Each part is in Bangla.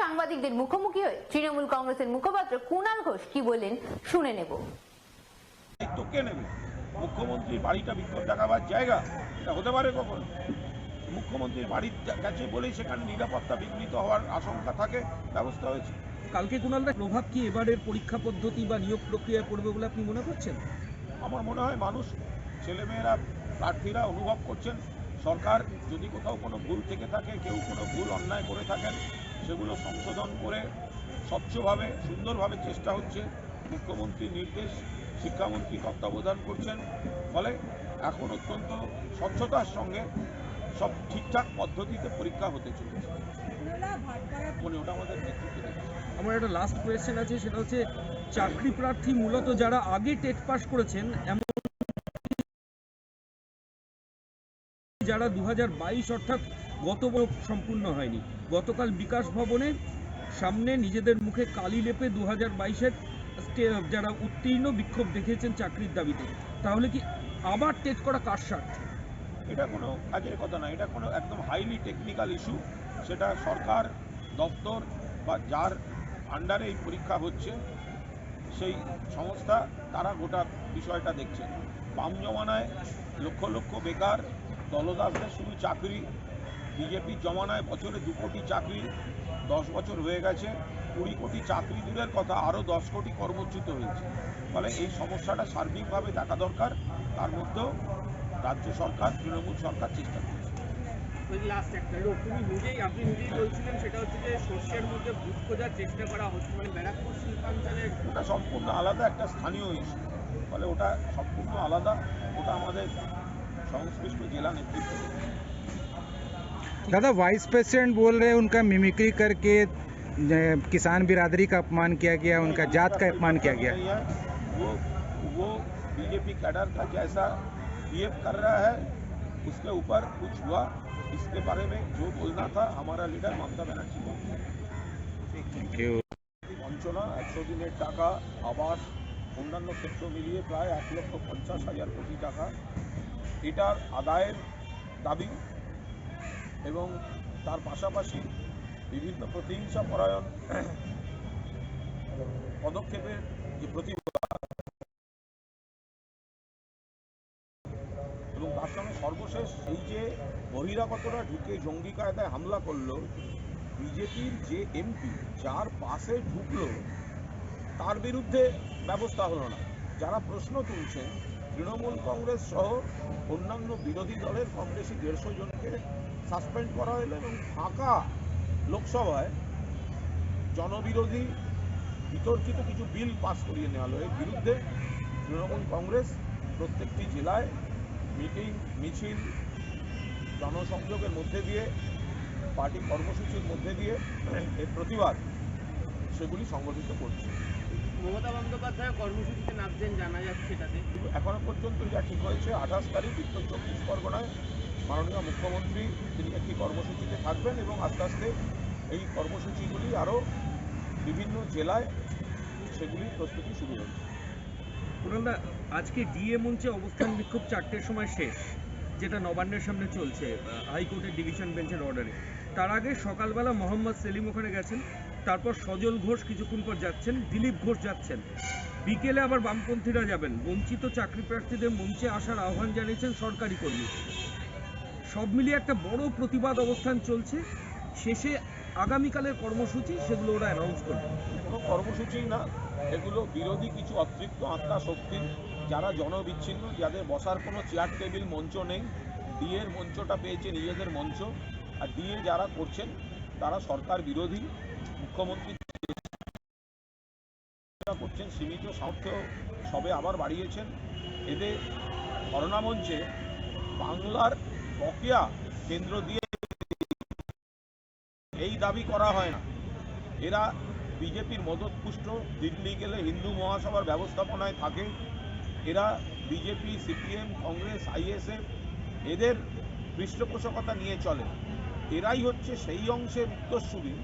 সাংবাদিকদের মুখোমুখি হয়ে তৃণমূল কংগ্রেসের মুখপাত্র কুণাল ঘোষ কি বললেন শুনে নেব। কে নেবে? মুখ্যমন্ত্রী বাড়িটা বিক্ষোভ দেখাবার জায়গা? এটা হতে পারে কখন? মুখ্যমন্ত্রীর বাড়ির কাছে বলেই সেখানে নিরাপত্তা বিঘ্নিত হওয়ার আশঙ্কা থাকে, ব্যবস্থা হয়েছে। কালকে কুণালদা, প্রভাব কি এবারের পরীক্ষা পদ্ধতি বা নিয়োগ প্রক্রিয়ায় পড়বে বলে আপনি মনে করছেন? আমার মনে হয় মানুষ, ছেলেমেয়েরা, প্রার্থীরা অনুভব করছেন সরকার যদি কোথাও কোনো ভুল থেকে থাকে, কেউ কোনো ভুল অন্যায় করে থাকেন, সেগুলো সংশোধন করে স্বচ্ছভাবে সুন্দরভাবে চেষ্টা হচ্ছে। মুখ্যমন্ত্রীর নির্দেশ শিক্ষামন্ত্রী তত্ত্বাবধান করছেন, ফলে এখন অত্যন্ত স্বচ্ছতার সঙ্গে সব ঠিকঠাক পদ্ধতিতে পরীক্ষা হতে চলেছে। ওটা আমাদের নেতৃত্বে দেখেছে। আমার একটা লাস্ট কোয়েশ্চেন আছে, সেটা হচ্ছে চাকরি প্রার্থী মূলত যারা আগে টেট পাস করেছেন, এমন যারা 2022 অর্থাৎ গত সম্পূর্ণ হয়নি, গতকাল বিকাশ ভবনের সামনে নিজেদের মুখে কালি লেপে 2022-এর যারা উত্তীর্ণ বিক্ষোভ দেখিয়েছেন চাকরির দাবিতে, তাহলে কি আবার টেট করা কার স্বার্থ? এটা কোনো কাজের কথা না, এটা কোনো একদম হাইলি টেকনিক্যাল ইস্যু। সেটা সরকার দপ্তর বা যার আন্ডারে এই পরীক্ষা হচ্ছে সেই সংস্থা, তারা গোটা বিষয়টা দেখছে। বাম জমানায় লক্ষ লক্ষ বেকার দলদাসদের শুধু চাকরি, বিজেপির জমানায় বছরে 2 কোটি চাকরি, 10 বছর হয়ে গেছে 20 কোটি চাকরি দূরের কথা, আরও 10 কোটি কর্মচ্যুত হয়েছে। ফলে এই সমস্যাটা সার্বিকভাবে দেখা দরকার। তার মধ্যেও রাজ্য সরকার, তৃণমূল সরকার চেষ্টা করছে। আপনি নিজেই বলছিলেন, সেটা হচ্ছে যে শস্যের মধ্যে ভূত খোঁজার চেষ্টা করা হচ্ছে, মানে ব্যারাকপুর শিল্পাঞ্চলে। ওটা সম্পূর্ণ আলাদা একটা স্থানীয় ইস্যু, ফলে ওটা সম্পূর্ণ আলাদা, ওটা আমাদের সংশ্লিষ্ট জেলা নেতৃত্ব। दादा, वाइस प्रेसिडेंट बोल रहे हैं उनका मिमिक्री करके किसान बिरादरी का अपमान किया गया, उनका जात का अपमान किया गया। वो बीजेपी कैडर का जैसा बिहेव कर रहा है उसके ऊपर कुछ हुआ, इसके बारे में जो बोलना था हमारा लीडर ममता बनर्जी को। Thank you. বঞ্চনা, 100 দিনের টাকা, আবাস, অন্যান্য ক্ষেত্র মিলিয়ে প্রায় 1,50,000 কোটি টাকা, এটার আদায়ের দাবি এবং তার পাশাপাশি বিভিন্ন প্রতিহিংসা পরায়ণ পদক্ষেপের যে প্রতিবাদ এবং তার সঙ্গে সর্বশেষ এই যে বহিরাগতরা ঢুকে জঙ্গি কায়দায় হামলা করলো, বিজেপির যে এমপি যার পাশে ঢুকলো তার বিরুদ্ধে ব্যবস্থা হলো না। যারা প্রশ্ন তুলছেন, তৃণমূল কংগ্রেস সহ অন্যান্য বিরোধী দলের কম বেশি 150 জনকে সাসপেন্ড করা হলো এবং ফাঁকা লোকসভায় জনবিরোধী বিতর্কিত কিছু বিল পাস করিয়ে নেওয়া হলো। এর বিরুদ্ধে তৃণমূল কংগ্রেস প্রত্যেকটি জেলায় মিটিং, মিছিল, জনসংযোগের মধ্যে দিয়ে, পার্টি কর্মসূচির মধ্যে দিয়ে এর প্রতিবাদ সেগুলি সংগঠিত করছে। মমতা বন্দ্যোপাধ্যায় কর্মসূচিতে নামছেন জানা যাচ্ছে, তাতে এখনো পর্যন্ত যা ঠিক হয়েছে 28 তারিখ উত্তর 24 পরগনায় মাননীয় মুখ্যমন্ত্রী তিনি একটি কর্মসূচিতে থাকবেন এবং আস্তে আস্তে এই কর্মসূচিগুলি আরও বিভিন্ন জেলায় সেগুলির প্রস্তুতি শুরু হয়েছে। পুরন্দা, আজকে ডিএ মঞ্চে অবস্থান বিক্ষোভ 4টের সময় শেষ, যেটা নবান্নের সামনে চলছে হাইকোর্টের ডিভিশন বেঞ্চের অর্ডারে। তার আগে সকালবেলা মোহাম্মদ সেলিম ওখানে গেছেন, তারপর সজল ঘোষ কিছুক্ষণ পর যাচ্ছেন, দিলীপ ঘোষ যাচ্ছেন, বিকেলে আবার বামপন্থীরা যাবেন। বঞ্চিত চাকরি প্রার্থীদের মঞ্চে আসার আহ্বান জানিয়েছেন সরকারি কর্মী। সব মিলিয়ে একটা বড় প্রতিবাদ অবস্থান চলছে। শেষে আগামীকালের কর্মসূচি সেগুলো ওরা অ্যানাউন্স করবে। কোনো কর্মসূচি না, এগুলো বিরোধী কিছু অতৃপ্ত আত্মা শক্তি, যারা জনবিচ্ছিন্ন, যাদের বসার কোনো চেয়ার টেবিল মঞ্চ নেই, ডিএর মঞ্চটা পেয়েছে নিজেদের মঞ্চ। আর ডিএ যারা করছেন তারা সরকার বিরোধী, মুখ্যমন্ত্রী করছেন, সীমিত সামর্থ্য সবে আবার বাড়িয়েছেন। এদের ধর্ণা মঞ্চে বাংলার বকেয়া কেন্দ্র দিয়ে এই দাবি করা হয় না। এরা বিজেপির মদতপুষ্ট, দিল্লি গেলে হিন্দু মহাসভার ব্যবস্থাপনায় থাকে। এরা বিজেপি, সিপিএম, কংগ্রেস, আইএসএফ এদের পৃষ্ঠপোষকতা নিয়ে চলে। এরাই হচ্ছে সেই অংশের উত্তরসূরি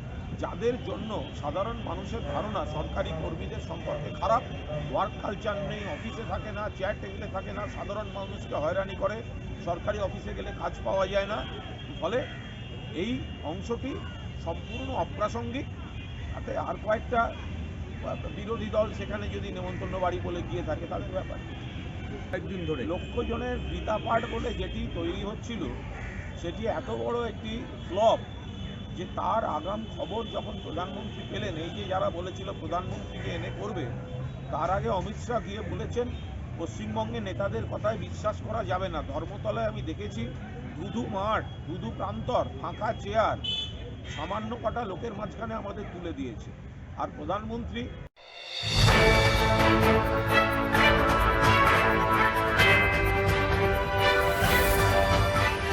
যাদের জন্য সাধারণ মানুষের ধারণা সরকারি কর্মীদের সম্পর্কে খারাপ, ওয়ার্ক কালচার নেই, অফিসে থাকে না, চেয়ার টেবিলে থাকে না, সাধারণ মানুষকে হয়রানি করে, সরকারি অফিসে গেলে কাজ পাওয়া যায় না। ফলে এই অংশটি সম্পূর্ণ অপ্রাসঙ্গিক তাতে আর কয়েকটা বিরোধী দল সেখানে যদি নেমন্তন্ন বাড়ি বলে গিয়ে থাকে তাদের ব্যাপার। একদিন ধরে লক্ষ জনের গীতা পাঠ বলে যেটি তৈরি হচ্ছিল সেটি এত বড় একটি ফ্লপ যে তার আগাম খবর যখন প্রধানমন্ত্রী পেলেন, এই যে যারা বলেছিল প্রধানমন্ত্রীকে এনে করবে, তার আগে অমিত শাহ গিয়ে বলেছেন পশ্চিমবঙ্গে নেতাদের কথায় বিশ্বাস করা যাবে না। ধর্মতলায় আমি দেখেছি ধুধু মাঠ, ধুধু প্রান্তর, ফাঁকা চেয়ার, সামান্য কটা লোকের মাঝখানে আমাদের তুলে দিয়েছে। আর প্রধানমন্ত্রী